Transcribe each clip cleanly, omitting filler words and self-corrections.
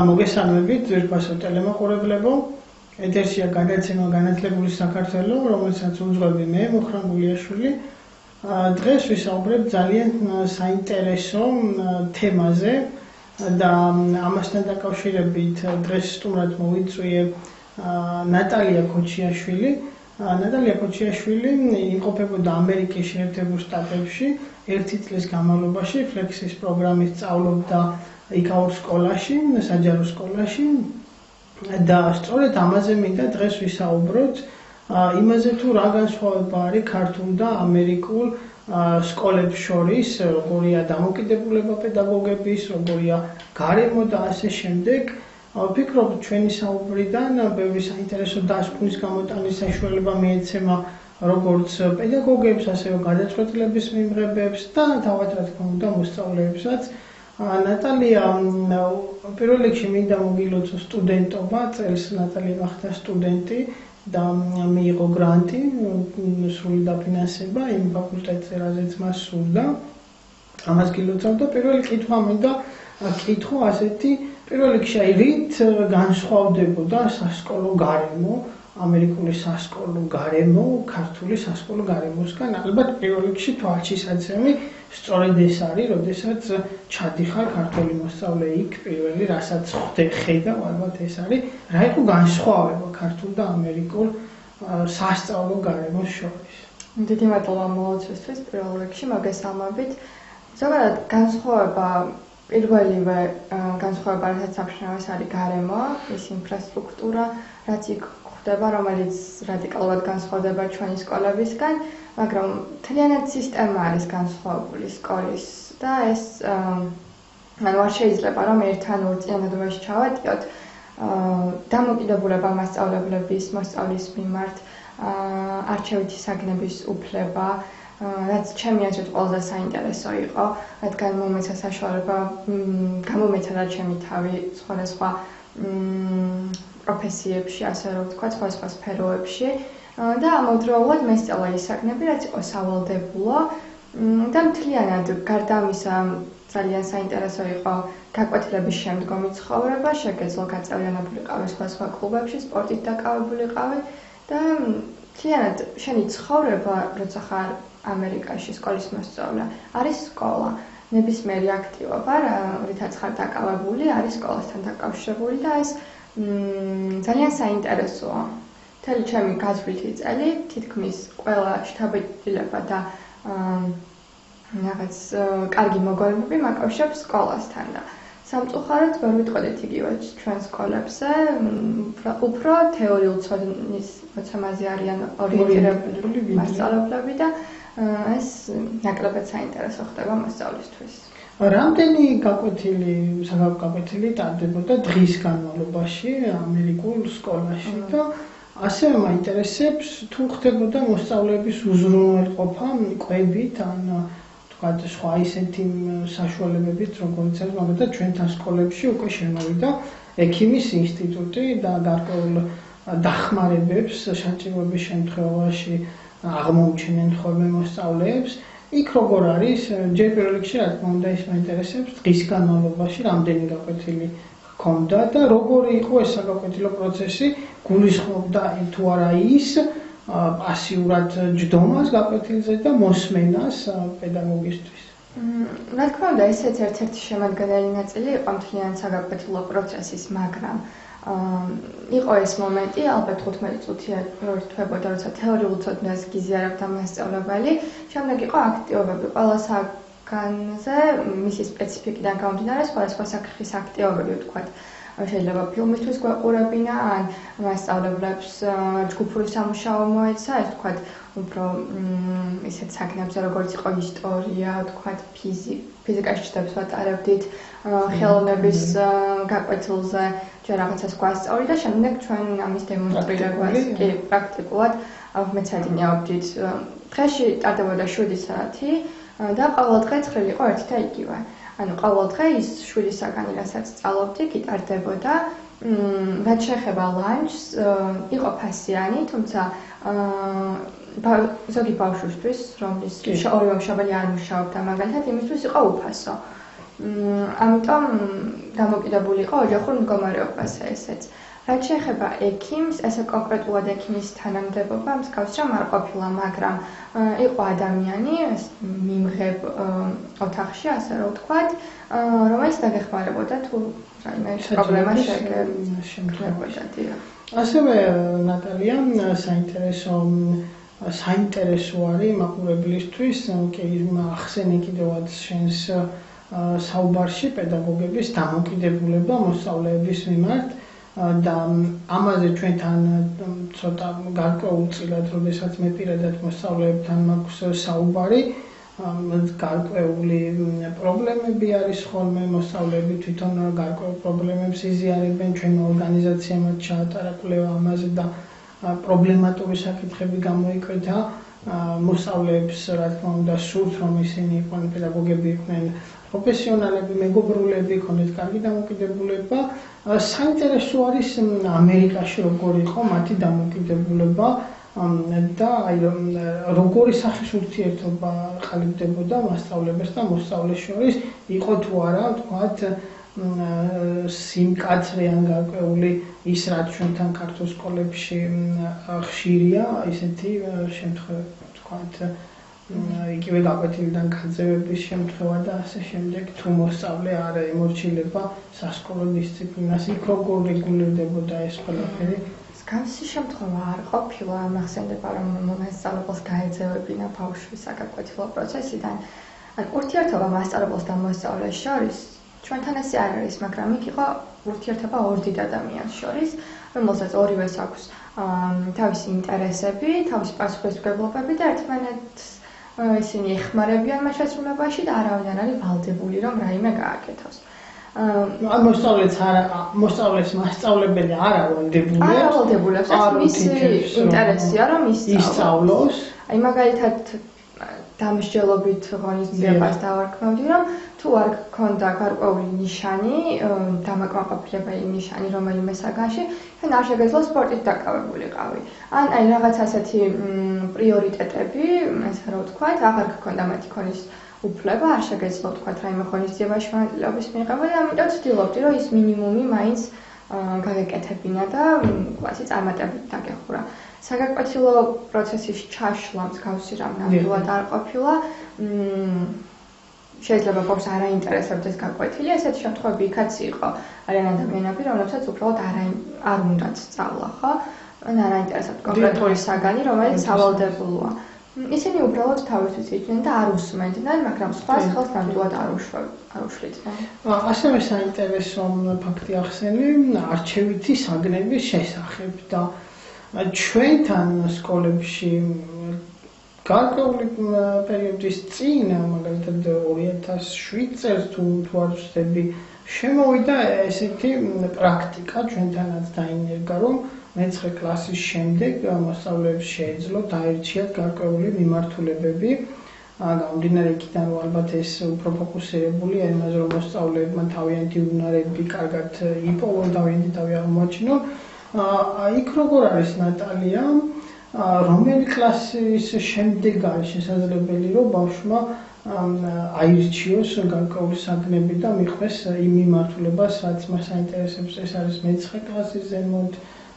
მოგესალმებით ძვირფასო ტელემოყურებლებო. ეთერშია გადაცემა განათლებული საქართველო, რომელსაც უძღვები მე მუხრან გულიაშვილი. დღეს ვისაუბრებ ძალიან საინტერესო თემაზე და ამასთან დაკავშირებით დღეს სტუმრად მოვიწვიე ნატალია ქოჩიაშვილი. ნატალია ქოჩიაშვილი იმყოფებოდა ამერიკის შეერთებულ შტატებში 1 წლის განმავლობაში ფლექსის პროგრამით სწავლობდა იქაურ სკოლაში, საჯარო სკოლაში და სწორედ ამაზე მინდა დღეს ვისაუბროთ, იმაზე თუ რა განსხვავება არის ქართულ და ამერიკულ სკოლებს შორის, როგორია დამოკიდებულება პედაგოგების, როგორია გარემო და ასე შემდეგ. ვფიქრობ, ჩვენი საუბრიდან ბევრი საინტერესო დასკვნის გამოტანის საშუალება მიეცემა როგორც პედაგოგებს, ასევე გადაწყვეტილების მიმღებებს და თავად რა თქმა უნდა მოსწავლეებსაც. ნატალია, პირველ რიგში მინდა მოგილოცო სტუდენტობა, წელს ნატალია გახდა სტუდენტი და მიიღო გრანტი, სრული დაფინანსება იმ ფაკულტეტზე, რაზეც მას სურდა. ამას გილოცავ და პირველი კითხვა მინდა კითხო ასეთი, პირველ რიგში რით განსხვავდებოდა სასკოლო გარემო, ამერიკული სასკოლო გარემო, ქართული სასკოლო გარემოსგან? ალბათ პირველ რიგში თვალჩისაცემი სწორედ ეს არის, როდესაც ჩადიხარ ქართული მოსწავლე იქ პირველი, რასაც ხედავ, ალბათ ეს არის, რა იყო განსხვავება ქართულ და ამერიკულ სასწავლო გარემოს შორის? დიდი მადლობა მოლოცვისთვის პირველ რიგში, მოგესალმებით. ზოგადად განსხვავება პირველივე განსხვავება, რასაც აღნიშნავს, არის გარემო, ის ინფრასტრუქტურა, რაც იქ ხდება, რომელიც რადიკალურად განსხვავდება ჩვენი სკოლებისგან, მაგრამ მთლიანად სისტემა არის განსხვავებული სკოლის და ეს არ შეიძლება რომ ერთ ან ორ წინადადობაში ჩავატიოთ. დამოკიდებულება მასწავლებლების, მოსწავლის მიმართ, არჩევითი საგნების უფლება, რაც ჩემი აზრით ყველაზე საინტერესო იყო, რადგან მომეცა საშუალება გამომეცადა ჩემი თავი სხვადასხვა პროფესიებში, ასე რომ ვთქვა, სხვადასხვა სფეროებში და ამავდროულად მესწავლა ის საგნები, რაც იყო სავალდებულო და მთლიანად გარდა ამისა ძალიან საინტერესო იყო გაკვეთილების შემდგომი ცხოვრება, შეგეძლო გაწევრიანებულიყავი სხვადასხვა კლუბებში, სპორტით დაკავებულიყავი და მთლიანად შენი ცხოვრება, როცა ხარ ამერიკაში სკოლის მოსწავლე, არის სკოლა. ნებისმიერი აქტივობა, რითაც ხარ დაკავებული, არის სკოლასთან დაკავშირებული და ეს ძალიან საინტერესოა. მთელი ჩემი გაზრვითი წელი თითქმის ყველა შთაბეჭდილება და რაღაც კარგი მოგონებები მაკავშირებს სკოლასთან და სამწუხაროდ ვერ ვიტყოდით იგივე ჩვენ სკოლებზე, უფრო თეორიულ ცოდნის მოცემაზე არიან ორიენტირებული მასწავლებლები და ეს ნაკლებად საინტერესო ხდება მოსწავლისთვის. რამდენი გაკვეთილი ტარდებოდა დღის განმავლობაში ამერიკულ სკოლაში და ასევე მაინტერესებს თუ ხდებოდა მოსწავლეების უზრუნველყოფა კვებით ან თქვათ სხვა ისეთი საშუალებებით, როგორც არის მაგალითად ჩვენთან სკოლებში უკვე შემოვიდა ექიმის ინსტიტუტი და გარკვეულ დახმარებებს საჭიროების შემთხვევაში აღმოუჩენენ ხოლმე მოსწავლეებს. იქ როგორ არის, ჯერ პირველ რიგში რა თქმა უნდა ის მაინტერესებს დღის განმავლობაში რამდენი გაკვეთილი ჰქონდა და როგორი იყო ეს საგაკვეთილო პროცესი, გულისხმობდა თუ არა ის პასიურად ჯდომას გაკვეთილზე და მოსმენას პედაგოგისთვის? რა თქმა უნდა, ესეც ერთ-ერთი შემადგენელი ნაწილი იყო მთლიანი საგაკვეთილო პროცესის, მაგრამ იყო ეს მომენტი, ალბათ 15 წუთი რთვებოდა, როცა თეორიულ ცოდნას გიზიარებდა მასწავლებელი, შემდეგ იყო აქტივობები ყველა საგანზე, მისი სპეციფიკიდან გამომდინარე, სხვადასხვა საკითხის აქტივობები, ვთქვათ, შეიძლება ფილმისთვის გვეყურებინა, ან მასწავლებლებს ჯგუფური სამუშაო მოეცა, ეს ვთქვათ, უფრო ისეთ საგნებზე, როგორც იყო ისტორია, ვთქვათ, ფიზიკაში ჩდებს ვატარებდით, ხელოვნების გაკვეთილზე ჯერ რაღაცას გვასწავლი და შემდეგ ჩვენ ამის დემონსტრირებას კი პრაქტიკულად მეცადინეობდით. დღეში ტარდებოდა 7 საათი და ყოველ დღე ცხრილი იყო ერთი და იგივე. ანუ ყოველ დღე ის 7 საგანი, რასაც სწავლობდი, კი ტარდებოდა. რაც შეეხება ლანჩს, იყო ფასიანი, თუმცა ზოგი ბავშვისთვის, რომლის ორივე მშობელი არ მუშაობდა, მაგალითად, იმისთვის იყო უფასო. ამიტომ დამოკიდებული იყო ოჯახურ მდგომარეობაზე ესეც. რაც შეეხება ექიმს, ესე კონკრეტულად ექიმის თანამდებობა მსგავს რამ არ ყოფილა, მაგრამ იყო ადამიანი, მიმღებ ოთახში, ასე რომ ვთქვათ, რომელიც დაგეხმარებოდა თუ რაიმე პრობლემა შეგექმნებოდა. ასევე ნატალია საინტერესო არის მაყურებლისთვის, კი ახსენე კიდევაც შენს საუბარში პედაგოგების დამოკიდებულება მოსწავლეების მიმართ და ამაზე ჩვენთან ცოტა გარკვეულწილად, როდესაც მე პირადად მოსწავლეებთან მაქვს საუბარი, გარკვეული პრობლემები არის ხოლმე, მოსწავლეები თვითონ გარკვეულ პრობლემებს იზიარებენ, ჩვენმა ორგანიზაციამ ჩაატარა კვლევა ამაზე და პრობლემატური საკითხები გამოიკვეთა. მოსწავლეებს, რა თქმა უნდა, სურთ, რომ ისინი იყვნენ პედაგოგები, იყვნენ პროფესიონალები, მეგობრულები, ქონდეთ კარგი დამოკიდებულება. საინტერესო არის ამერიკაში როგორ იყო მათი დამოკიდებულება და როგორი სახის ურთიერთობა ყალიბდებოდა მასწავლებელს და მოსწავლეს შორის, იყო თუ არა, თქვათ, სიმკაცრე ან გარკვეული ის, რაც ჩვენთან ქართულ სკოლებში ხშირია, ისეთი შემთხვევები, თქვათ, იგივე გაკვეთილიდან გაძევების შემთხვევა და ასე შემდეგ, თუ მოსწავლე არ ემორჩილება სასკოლო დისციპლინას, იქ როგორ რეგულირდებოდა ეს ყველაფერი? მსგავსი შემთხვევა არ ყოფილა, მახსენდება, რომ მასწავლებელს გაეძევებინა ბავშვის საგაკვეთილო პროცესიდან. ურთიერთობა მასწავლებელს და მოსწავლეს შორის ჩვენთან ესე არ არის, მაგრამ იქ იყო ურთიერთობა ორ დიდ ადამიანს შორის, რომელსაც ორივეს აქვს თავისი ინტერესები, თავისი პასუხისმგებლობები და ერთმანეთს ისინი ეხმარებიან მას შესრულებაში და არავინ არ არის ვალდებული, რომ რაიმე გააკეთოს. მოსწავლეს მასწავლებელი არ ავალდებულებს. არ ავალდებულებს, მისი ინტერესია, რომ ისწავლოს. აი მაგალითად დამსჯელობით ღონისძიებას დავარქმევდი, რომ თუ არ გქონდა გარკვეული ნიშანი, დამაკმაყოფილებელი ნიშანი რომელიმე საგანში, თან არ შეგეძლო სპორტით დაკავებულიყავი. ან აი რაღაც ასეთი პრიორიტეტები, ესე რომ ვთქვათ, აღარ გქონდა მათი ქონის უფლება, არ შეგეძლო ვთქვათ რაიმე ღონისძიებაში მონაწილეობის მიღება და ამიტომ ვცდილობდი, რომ ის მინიმუმი მაინც გაგეკეთებინა და კლასი წარმატებით დაგეხურა. საგაკვეთილო პროცესის ჩაშლა მსგავსი რამ ნამდვილად არ ყოფილა. შეიძლება ბავშვს არ აინტერესებდეს გაკვეთილი, ესეთი შემთხვევები იქაც იყო. არიან ადამიანები, რომლებსაც უბრალოდ არ უნდათ სწავლა, ხო? ან არ აინტერესებთ კონკრეტული საგანი, რომელიც სავალდებულოა. ისინი უბრალოდ თავისთვის იჭდნენ და არ უსმენდნენ, მაგრამ სხვას ხელს ნამდვილად არ უშლიდნენ. ასევე საინტერესო ფაქტი ახსენე არჩევითი საგნების შესახებ და ჩვენთან სკოლებში გარკვეული პერიოდის წინ, მაგალითად 2007 წელს თუ არ ვცდები, შემოვიდა ესეთი პრაქტიკა ჩვენთანაც დაინერგა, რომ მე-9 კლასის შემდეგ მოსწავლეებს შეეძლოთ აერჩიათ გარკვეული მიმართულებები. გამომდინარე იქიდან, რომ ალბათ ეს უფრო ფოკუსირებულია იმაზე, რომ მოსწავლეებმა თავიანთი უნარები კარგად იპოვონ, თავიანთი თავი აღმოაჩინონ. იქ როგორ არის ნატალია? რომელი კლასის შემდეგ არის შესაძლებელი, რომ ბავშვმა აირჩიოს გარკვეული საგნები და მიხვდეს იმ მიმართულებას, რაც მას აინტერესებს, ეს არის მე-9 კლასის ზემოთ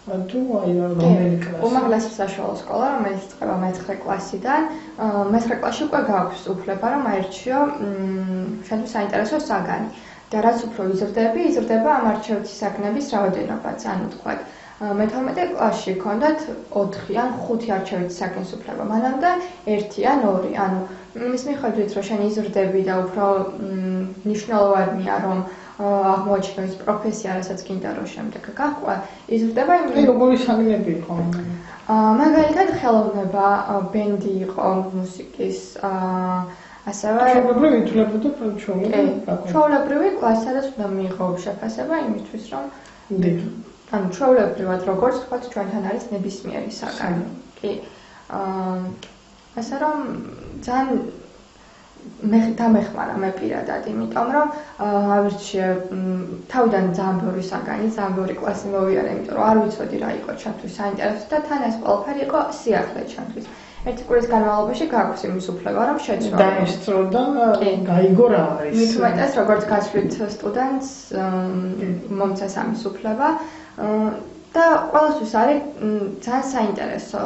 თუ აი რომელი კლასი? უმაღლესი საშუალო სკოლა, რომელიც იწყება მე-9 კლასიდან, მე-9 კლასში უკვე გაქვს უფლება, რომ აირჩიო შენთვის საინტერესო საგანი. და რაც უფრო იზრდება ამ არჩევითი საგნების რაოდენობაც, ანუ თქვათ მე-12 კლასში ჰქონდათ 4 ან 5 არჩევითი საგნის უფლება, მანამდე 1 ან 2, ანუ იმის მიხედვით, რომ შენ იზრდები და უფრო მნიშვნელოვანია, რომ აღმოაჩინო ის პროფესია, რასაც გინდა რომ შემდეგ გაჰყვა, იზრდება იმ როგორი საგნები იყო? მაგალითად ხელოვნება, ბენდი იყო, მუსიკის, ასევე ჩვეულებრივი ითვლებოდა ჩვეულებრივი კლასი, სადაც უნდა მიიღო შეფასება იმისთვის, რომ ანუ ჩვეულებრივად როგორც ვთქვათ, ჩვენთან არის ნებისმიერი საგანი. კი. ასე რომ ძალიან დამეხმარა მე პირადად, იმიტომ რომ ავირჩიე თავიდან ძალიან ბევრი საგანი, ძალიან ბევრი კლასი მოვიარე, იმიტომ რომ არ ვიცოდი რა იყო ჩემთვის საინტერესო და თან ეს ყველაფერი იყო სიახლე ჩემთვის. 1 კვირის განმავლობაში გააქვს იმის უფლება, რომ შეცვალო. დაესწრო და გაიგო რა არის. მით უმეტეს, როგორც გასვლით სტუდენტს მომცეს ამის უფლება და ყველასთვის არის ძალიან საინტერესო.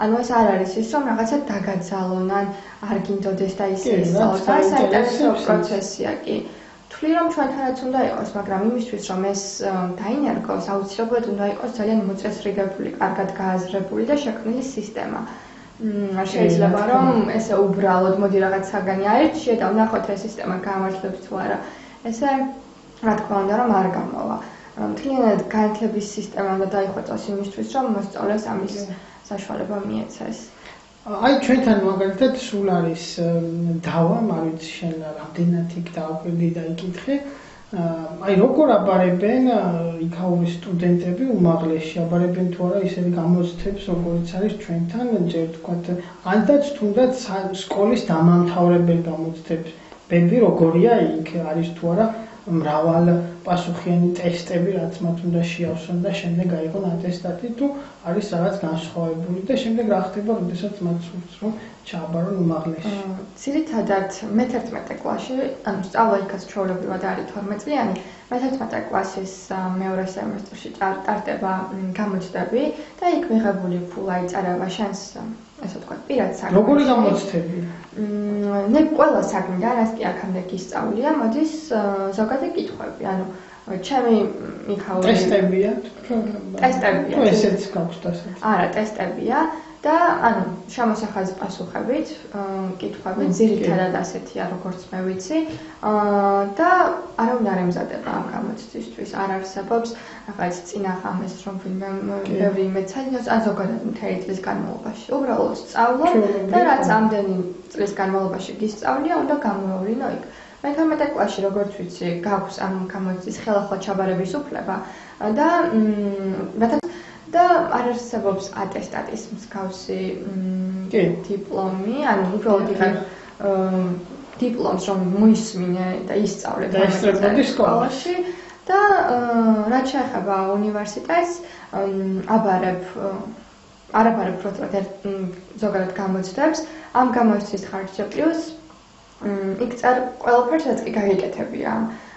ანუ ეს არ არის ის, რომ რაღაცა დაგაძალონ, ან არ გინდოდეს და ისე ისწავლოს. ეს საინტერესო პროცესია კი. თვლი რომ ჩვენთანაც უნდა იყოს, მაგრამ იმისთვის რომ ეს დაინერგოს, აუცილებლად უნდა იყოს ძალიან მოწესრიგებული, კარგად გააზრებული და შექმნილი სისტემა. შეიძლება რომ ესე უბრალოდ მოდი რაღაც საგანი აირჩიე და ვნახოთ ეს სისტემა გამართლებს თუ არა. ესე რა თქმა უნდა რომ არ გამოვა. მთლიანად განათლების სისტემა უნდა დაიხვეწოს იმისთვის, რომ მოსწავლეს ამის საშუალება მიეცეს. აი ჩვენთან მაგალითად სულ არის დავა, მაგრამ შენ რამდენად იქ დავკვირდი და იკითხე. აი როგორ აბარებენ იქაური სტუდენტები უმაღლესში, აბარებენ თუ არა ისეთი გამოცდებს, როგორც არის ჩვენთან, ჯერ თქვათ, ანდაც თუნდაც სკოლის დამამთავრებელ გამოცდებები, როგორია იქ არის თუ არა მრავალ პასუხიანი ტესტები, რაც მათ უნდა შეავსონ და შემდეგ აიღონ ატესტატი, თუ არის რაღაც განსხვავებული და შემდეგ რა ხდება, როდესაც მათ სურს რომ ჩააბარონ უმაღლესში. ძირითადად მე-11 კლასში, ანუ სწავლა იქაც ჩვეულებრივად არის 12 წლიანი, მე-11 კლასის მეორე სემესტრში ტარდება გამოცდები და იქ მიღებული ფულა იწერება შენს, ესე ვთქვათ, პირად საქმეში. როგორი გამოცდები? მე ყველა საგნიდან, რაც კი აქამდე გისწავლია, მოდის ზოგადი კითხვები, ანუ ჩემი იქაური ტესტებია? ტესტებია. თუ ესეც გაქვს დასაწყისი. არა, ტესტებია და ანუ შემოსახაზი პასუხებით, კითხვები ძირითადად ასეთია, როგორც მე ვიცი, და არავინ არ ემზადება ამ გამოცდისთვის, არ არსებობს რაღაც წინაღამეს, რომ ვინმე ბევრი მეცადინოს, ან ზოგადად მთელი წლის განმავლობაში. უბრალოდ სწავლობ და რაც ამდენი წლის განმავლობაში გისწავლია, უნდა გამოავლინო იქ. მე-11 კლასში, როგორც ვიცი, გაქვს ამ გამოცდის ხელახლა ჩაბარების უფლება და არ არსებობს ატესტატის მსგავსი დიპლომი, ანუ უბრალოდ იღებ დიპლომს, რომ მოისმინე და ისწავლე დაესწრებოდი სკოლაში და რაც შეეხება უნივერსიტეტს, არ აბარებ ზოგადად გამოცდებს, ამ გამოცდის ხარჯზე პლუს იქ წარ ყველაფერს რაც კი გაგიკეთებია.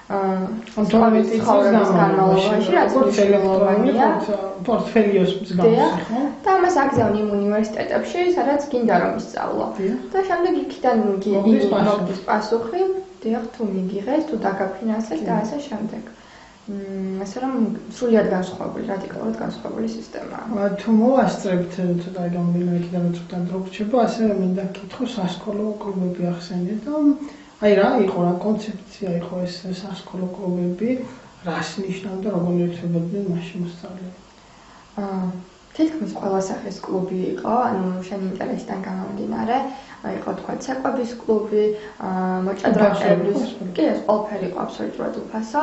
ავტომატიზმის განმავლობაში, რაც მნიშვნელოვანია, პორტფელიოს მსგავსი, ხო? და ამას აგზავნ იმ უნივერსიტეტებში, სადაც გინდა რომ ისწავლო. და შემდეგ იქიდან მოგდის პასუხი, დიახ, თუ მიგიღეს, თუ დაგაფინანსეს და ასე შემდეგ. ასე რომ სრულიად განსხვავებული, რადიკალურად განსხვავებული სისტემაა. თუ მოვასწრებთ ცოტა გამბილები კიდევ ცოტა დრო გრჩება, ასე მინდა გითხო სასკოლო კლუბები ახსენეთ და აი რა იყო რა კონცეფცია იყო ეს სასკოლო კლუბები, რას ნიშნავდა, როგორ ერთვებოდნენ მასში მოსწავლეები? თითქმის ყველა სახის კლუბი იყო, ანუ შენი ინტერესიდან გამომდინარე, იყო თქვა ცეკვების კლუბი, მოჭადრაკეების, კი ეს ყველაფერი იყო აბსოლუტურად უფასო,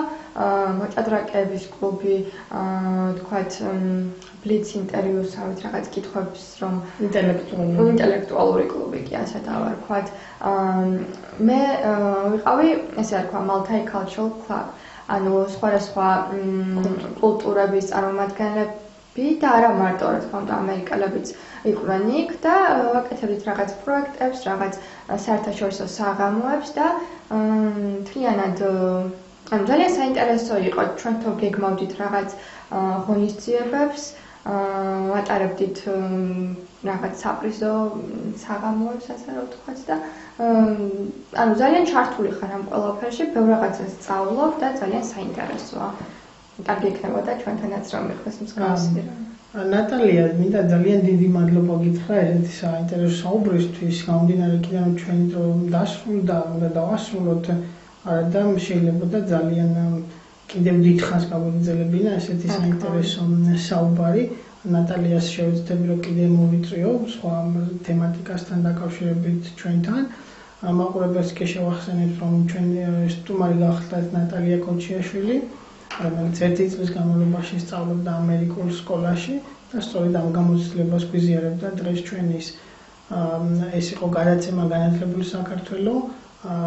მოჭადრაკეების კლუბი, თქვა ბლიც ინტერვიუს, ავით რაღაც კითხვებს, რომ ინტელექტუალური კლუბი კი ასე დავარქვათ. მე ვიყავი, ესე არ თქვა, multicultural club, ანუ სხვადასხვა კულტურების წარმომადგენლები და არა მარტო, რა თქმა უნდა, ამერიკელებიც იყვნენ იქ და ვაკეთებდით რაღაც პროექტებს, რაღაც საერთაშორისო საღამოებს და მთლიანად ანუ ძალიან საინტერესო იყო, ჩვენ თო გეგმავდით რაღაც ღონისძიებებს, ვატარებდით რაღაც საპრიზო საღამოებს, ასე რომ ვთქვათ და ანუ ძალიან ჩართული ხარ ამ ყველაფერში, ბევრ რაღაცას სწავლობ და ძალიან საინტერესოა. კარგი იქნებოდა ჩვენთანაც რომ მიხდეს მსგავსი რამ. ნატალია, მინდა ძალიან დიდი მადლობა გითხრა ესეთი საინტერესო საუბრისთვის, გამომდინარე იქიდან რომ ჩვენი დრო დასრულდა, უნდა დავასრულოთ და შეიძლება და ძალიან კიდევ დიდხანს გაგვიგრძელებინა ესეთი საინტერესო საუბარი. ნატალიას შევეცდები რომ კიდევ მოვიწვიო სხვა თემატიკასთან დაკავშირებით ჩვენთან. მაყურებელს კი შევახსენებთ რომ ჩვენი სტუმარი გახლდათ ნატალია კოჩიაშვილი, რომელიც 1 წლის განმავლობაში სწავლობდა ამერიკულ სკოლაში და სწორედ ამ გამოცდილებას გვიზიარებდა დღეს ჩვენის ეს იყო გადაცემა განათლებული საქართველო.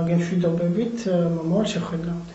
გემშვიდობებით, მომავალ შეხვედრამდე.